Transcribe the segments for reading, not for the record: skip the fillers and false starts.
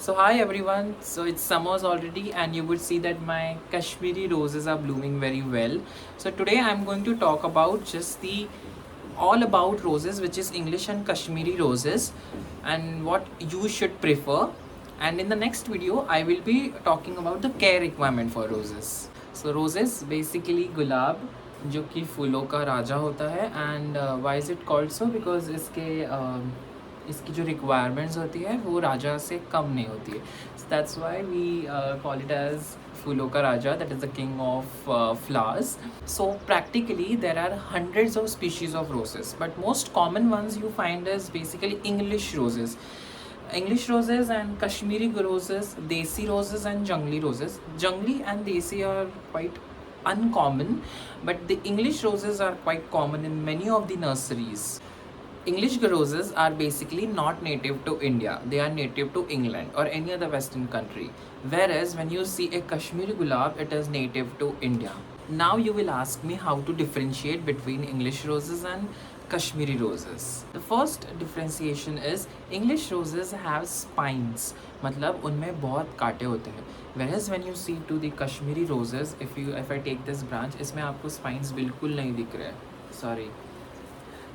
So hi everyone. So it's summers already and you would see that my Kashmiri roses are blooming very well. So today I'm going to talk about just the all about roses, which is English and Kashmiri roses, and what you should prefer. And in the next video I will be talking about the care requirement for roses. So roses basically गुलाब जो कि फूलों का राजा होता है and why is it called so because इसकी जो requirements होती है वो राजा से कम नहीं होती है. That's why we call it as फूलों का राजा, that is the king of flowers. So practically there are hundreds of species of roses, but most common ones you find is basically English roses. English roses and Kashmiri roses, Desi roses and Jungli roses. Jungli and Desi are quite uncommon, but the English roses are quite common in many of the nurseries. English roses are basically not native to India. They are native to England or any other Western country. Whereas when you see a Kashmiri gulab, it is native to India. Now you will ask me how to differentiate between English roses and Kashmiri roses. The first differentiation is English roses have spines. मतलब उनमें बहुत कांटे होते हैं. Whereas when you see to the Kashmiri roses, if I take this branch, इसमें आपको spines बिल्कुल नहीं दिख रहे हैं. Sorry.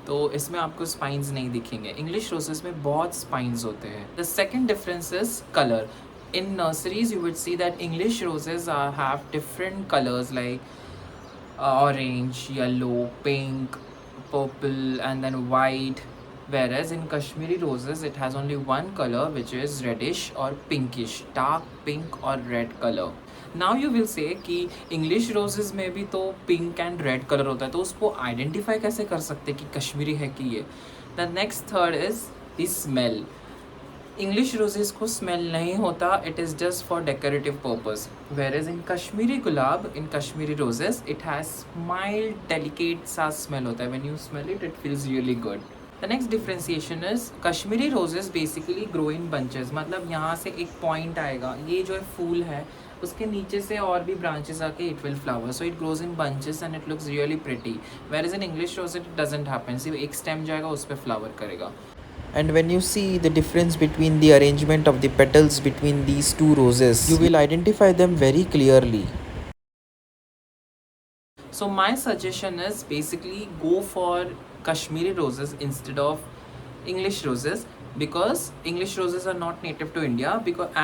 तो इसमें आपको स्पाइंस नहीं दिखेंगे. इंग्लिश रोजेस में बहुत स्पाइंस होते हैं. The second difference is colour. In nurseries you would see that English roses have different colours like orange, yellow, pink, purple and then white, whereas in Kashmiri roses it has only one color, which is reddish or pinkish, dark pink or red color. Now you will say कि English roses में भी तो pink and red color होता है, तो उसको identify कैसे कर सकते कि कश्मीरी है कि ये. The next third is the smell. English roses को स्मेल नहीं होता, it is just for decorative purpose. वेरेज in Kashmiri gulab, in Kashmiri roses, it has mild delicate सा स्मेल होता है. When you smell it, it feels really good. The next differentiation is Kashmiri roses basically grow in bunches. मतलब यहाँ से एक point आएगा, ये जो है फूल है, उसके नीचे से और भी ब्रांचेस आके it will flower. So it grows in bunches and it looks really pretty. Whereas in English rose it doesn't happen. सिर्फ एक स्टेम जाएगा, उस पर फ्लावर करेगा. And when you see the difference between the arrangement of the petals between these two roses, you will identify them very clearly. So my suggestion is basically go for Kashmiri roses instead of English roses, because English roses are not native to India,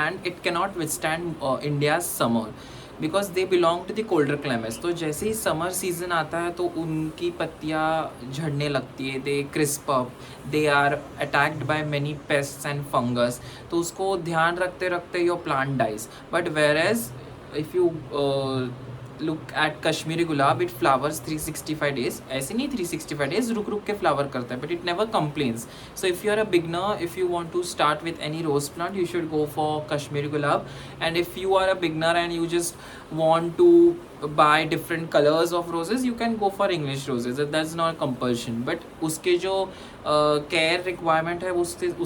and it cannot withstand India's summer, because they belong to the colder climates. तो जैसे ही summer season आता है तो उनकी पत्तियाँ झड़ने लगती है, they crisp up, they are attacked by many pests and fungus. तो उसको ध्यान रखते रखते your plant dies. But whereas if you look at Kashmiri gulab, it flowers 365 days. ऐसे नहीं 365 डेज, रुक रुक के फ्लावर करता है, but it never complains. So if you are a beginner, if you want to start with any rose plant, you should go for Kashmiri gulab. And if you are a beginner and you just want to buy different colors of roses, you can go for English roses. That's not a compulsion, but उसके जो care requirement है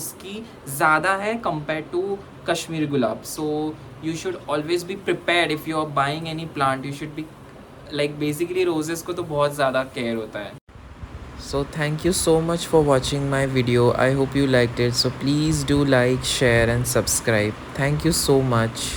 उसकी ज़्यादा है compared to Kashmiri gulab. So you should always be prepared. If you are buying any plant, you should be like, basically roses को तो बहुत ज़्यादा care होता है. So thank you so much for watching my video. I hope you liked it. So please do like, share and subscribe. Thank you so much.